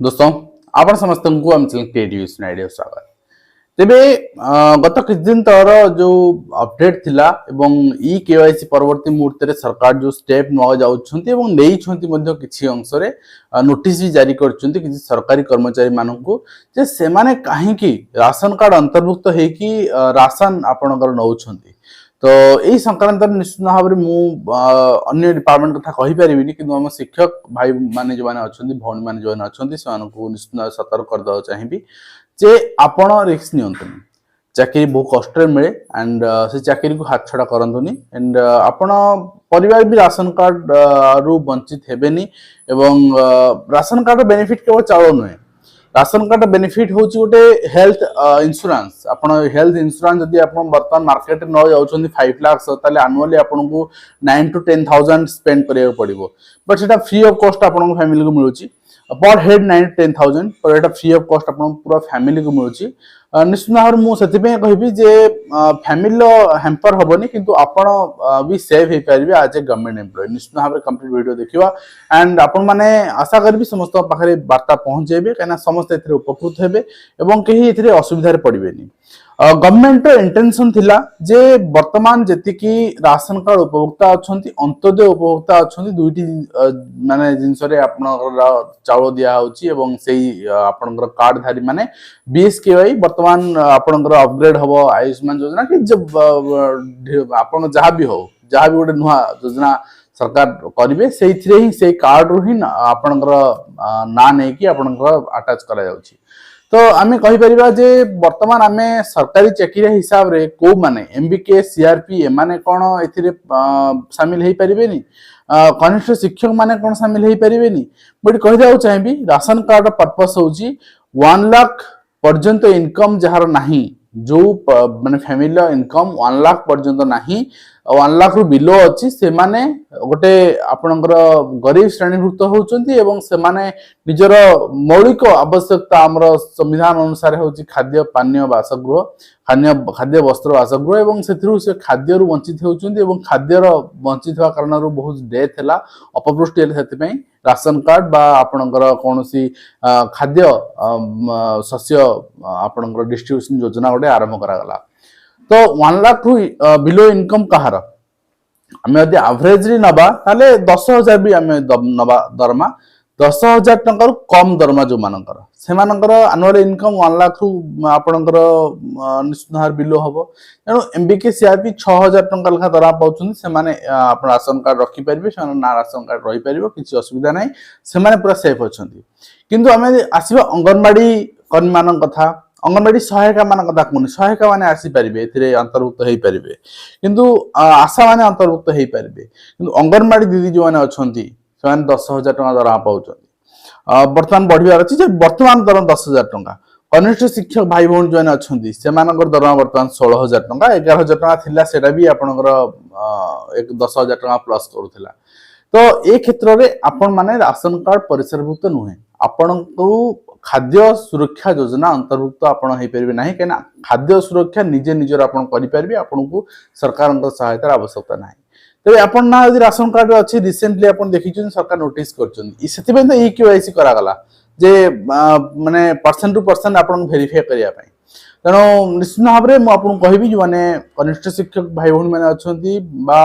दोस्तों आपण समस्त को आम चैनल क्रिएटिव आइडिया स्वागत। तेबे गत किछ दिन तर जो अपडेट थिला एवं ई केवाईसी परवर्ती मुहूर्त रे सरकार जो स्टेप न जाउछंती एवं लेई छंती मध्ये किछि अंश रे नोटिस भी जारी करछंती किछि सरकारी कर्मचारी माननकु जे से माने काहे कि राशन कार्ड अंतर्भुक्त हे कि राशन आपनकर नउछंती। तो यही संक्रांत निश्चित भाव में अन्य डिपार्टमेंट कथा कहि परिबिनी कि हम शिक्षक भाई माने जो माने अछंती भौणी माने जो अछंती से मानकु निश्चित सतर्क कर दो चाहिबी जे आपण रिस्क नियंतुनी। चाकरी बहुत कष्ट मिले एंड से चाकरी को हाथ छड़ा करंतुनी एंड आपण परिवार भी राशन कार्ड रु वंचित हेबेनी एवं राशन कार्ड बेनिफिट केवल चाउल नुहे राशन कार्ड बेनिफिट होची गोटे हेल्थ इंश्योरेंस। आपण हेल्थ इंश्योरेंस जदि आपण वर्तमान मार्केट न जाउछंती 5 लाख ताले एनुअली आपण को 9 to 10,000 स्पेंड करिया पड़िबो बट सेटा फ्री ऑफ कॉस्ट आपण को फैमिली को मिलुची पर हेड 9 to 10,000 पर एटा फ्री ऑफ कॉस्ट आपण पूरा फैमिली को मिलुची। निश्चित भाव मु सेति पे कहबी जे फैमिली हेम्पर होबनी किंतु आपण भी सेव हे परिबे आज ए गवर्नमेंट एम्प्लॉय। निश्चित भाव कंप्लीट वीडियो देखिवा एंड आपण माने आशा करबी समस्त पाखरे वार्ता पहुंचेबे कना समस्त एथरे उपकृत हेबे एवं केही एथरे असुविधा रे पड़िबेनी। गवर्नमेंट इंटेंशन थिला जे वर्तमान जेति की राशन कार्ड उपभोक्ता अछंती अंत्योदय उपभोक्ता अछंती दुईटी माने जिंस रे आपनकर चाउल दिया होची एवं सेही आपनकर कार्ड धारी माने बीएसकेवाई वर्तमान आपनकर अपग्रेड हबो आयुष्मान योजना कि जब आपन जहां भी गोटे नुआ योजना सरकार करिवे सेइथिरे ही से कार्ड रु ही आपनकर ना नै कि आपनकर अटैच करा जाउची। तो आमे कहि परिबा जे वर्तमान आमे सरकारी चाकरी हिसाब रे को माने एमबीके सीआरपी ए माने कोन एथिरे शामिल हेई परिबेनी कनिष्ठ शिक्षक माने कोन शामिल हेई परिबेनी बट कहि जाउ चाहिबी राशन कार्ड पर्पस होची 1 लाख पर्यंत इनकम जहार नाही जो माने फैमिली इनकम 1 लाख पर्यंत नाही 1 लाख रु बिलो अछि से माने गोटे आपनकर गरीब श्रेणीभुक्त होचंती एवं से माने निजर मौलिक आवश्यकता हमर संविधान अनुसार होची खाद्य पानीय बासगृह खाद्य वस्त्र बासगृह एवं सेथिरु से खाद्य रु वंचित होचंती एवं खाद्य रो वंचित होवा कारण रु बहुत डेथ हला अपपुष्टि हला सेति पई राशन कार्ड बा आपनकर कोनोसी खाद्य शस्य आपनकर डिस्ट्रीब्यूशन योजना गोटे आरंभ करा गला। तो 1 लाख रु बिलो इनकम कहार आमे यदि एवरेज री नबा ताले 10,000 भी आमे नबा दरमा 10,000 टंका कम दरमा जो मानकर से मानकर एनुअल इनकम 1 लाख रु आपनकर निश्चित हार बिलो हबो एनो एमबीके सीआरपी 6,000 टंका लखा दरमा पाउछन से माने आपन राशन कार्ड रखि परिबे से ना राशन कार्ड रहि परिबो किछि असुविधा नै से माने पूरा सेफ अछंती। किंतु आमे आसीबा अंगनवाड़ी कर्मी मान कथा अंगनवाड़ी सहायिका मान कथा कोनी सहायिका माने आसी परिबे एथिरे अंतर्भुक्त हेई परिबे किंतु आशा माने अंतर्भुक्त हेई परिबे किंतु अंगनवाड़ी दीदी जो माने अछंती से माने 10,000 टंका दरमा पाउछन वर्तमान बढ़ियार अछि जे वर्तमान दरमा 10,000 टंका कनिष्ठ शिक्षक भाई भौणी जो अछंती से मानकर दरमा वर्तमान 16,000 टंका 11,000 टंका थिला सेटा भी आपनकर एक 10,000 टंका प्लस करूथिला। तो ए क्षेत्र रे आपन माने राशन कार्ड परिसरभुक्त नुहे आपन को खाद्य सुरक्षा योजना अंतर्भुक्त आपण हेई परिबे नाही केना खाद्य सुरक्षा निजे निजर आपण करि परिबे आपण को सरकार सहायता आवश्यकता नाही। तबे आपण ना यदि राशन कार्ड अछि रिसेंटली आपण देखिछन सरकार नोटिस करछन इसेति बे ई केवाईसी करा गला जे माने पर्सन टू पर्सन आपण वेरीफाई करिया पई तेनो निश्चित भाव में मुझे कहबी जो माने कनिष्ठ शिक्षक भाई भौणी माने अछंती बा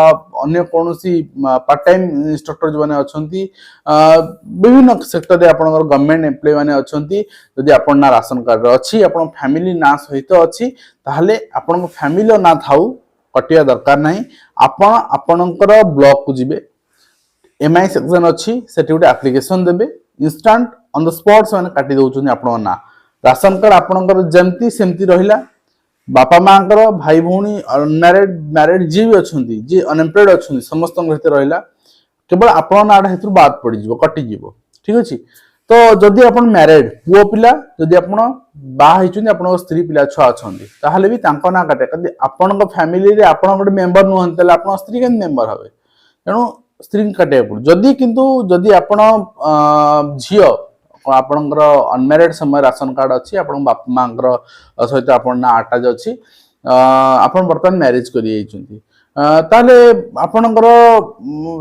अन्य कोनोसी पार्ट टाइम इंस्ट्रक्टर जो माने अछंती विभिन्न सेक्टर रे आपण गवर्नमेंट एम्प्लॉय माने अछंती यदि आपण ना राशन कार्ड अछि आपण फैमिली ना सहित अछि ताहले आपण फैमिली ना थाउ कटिया दरकार नाही आपण आपणकर ब्लॉक को जिबे एमआई सेक्शन अछि सेठी उटे एप्लीकेशन देबे इंस्टेंट ऑन द स्पॉट से माने काटी दउछन आपण ना राशन कार्ड आपणकर जेमती सेमती रहिला बापा मांकर भाई भौणी मैरिड जी भी अछंती जे अनएम्प्लॉयड अछंती समस्त हेते रहिला केवल आपण नाडा हेतु बात पड़ी जिवो कटि जिवो ठीक अछि। तो जदि आपण मैरिड पुओ पिला जदि आपण बाहा होइछुनी आपण स्त्री पिला छुआ अछंती ताहले भी तांको ना काटे कदी आपण फैमिली रे आपण गोटे मेंबर नुहन तले आपण स्त्री के मेंबर हवे तेणु स्त्री काटे पड़ जदि किंतु जदि आपण झियो आपणकर अनमैरिड समय राशन कार्ड अच्छी आपण बापा मांकर सहित आपण ना अटैच अच्छी आपण बर्तमान मैरिज करि ताले आपणकर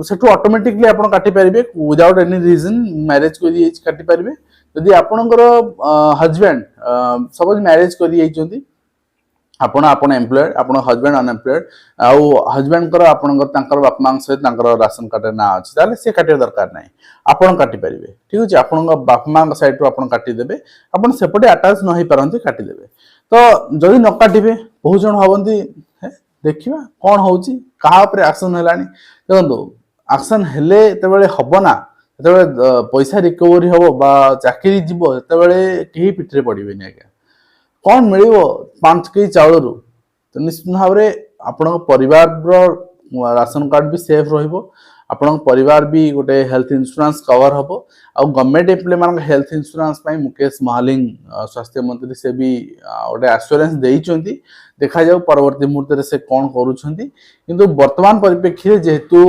सेठु ऑटोमेटिकली आपण काटि परिबे विदाउट एनी रीजन मैरिज करि काटि परिबे यदि आपणकर हस्बैंड सपोज मैरिज करि आपण आपण एम्प्लॉयड आपण हस्बैंड अनएम्प्लॉयड आउ हस्बैंड कर आपण तांकर बाप मांग सहित तांकर राशन कार्ड ना अछि ताले से काटे दरकार नाही आपण काटि परिबे ठीक अछि आपण बाप मांग साइड रो आपण काटि देबे आपण सेपटे अटैच न होई परंती काटि देबे तो जदि न काटिबे बहुत जन भावंती देखिबा कोन होउची कहा ऊपर एक्शन हेलानी देखंतु एक्शन हेले तेबेले हबो ना तेबेले पैसा रिकवरी हबो बा चाकरी जीवो तेबेले केही पिठरे पड़िबेनी आज्ञा कौन मिलिबो 5 केजी चाउल रु तो निश्चित भाव रे आपण परिवार रो राशन कार्ड भी सेफ रहिबो आपण परिवार भी गोटे हेल्थ इंश्योरेंस कवर हबो आ गवर्नमेंट एम्प्लॉय मान हेल्थ इंश्योरेंस पई मुकेश महालिंग स्वास्थ्य मंत्री से भी गोटे एश्योरेंस देइचंती देखा जाऊ परवर्ती मुहूर्त रे से कोन करूछंती किंतु वर्तमान परिप्रेक्षी जेहेतु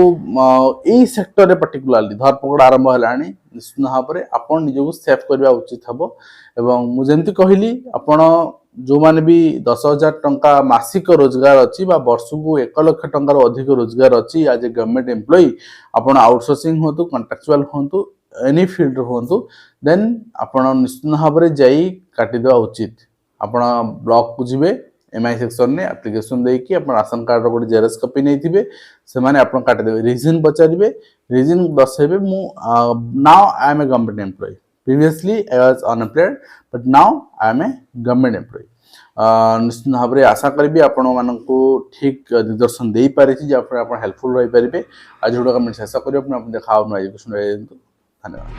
एई सेक्टर रे पर्टिकुलरली धरपकड़ आरंभ हलानी निश्चित भाव रे आपण निजको सेफ करबा उचित हबो एवं मु जेंति कहिली आपण जो माने भी 10,000 टंका मासिक रोजगार अच्छी वर्ष को 1 लाख टंकार अधिक रोजगार अच्छी आज ए गवर्नमेंट एम्प्लॉय आपण आउटसोर्सिंग होतु कॉन्ट्रैक्चुअल होतु एनी फील्ड होतु देन आपण निश्चित भाव रे जाई काटि देवा उचित आपण ब्लॉक को जिवे एमआई सेक्शन ने एप्लिकेशन दे कि आपण राशन कार्ड रो गोटे जेरक्स कॉपी नै थिबे से माने आपण काटि देबे रीजन पचारिबे रीजन दर्शाइबे मु now I am a government employee previously I was unemployed but now I am a government employee निश्चित भाव में आशा करी आपण मानक ठीक दिग्दर्शन दे पारे जहाँफल आप हेल्पफुल रही पारे आज वीडियो कमेंट शेष करें देखा एजुकेशन धन्यवाद।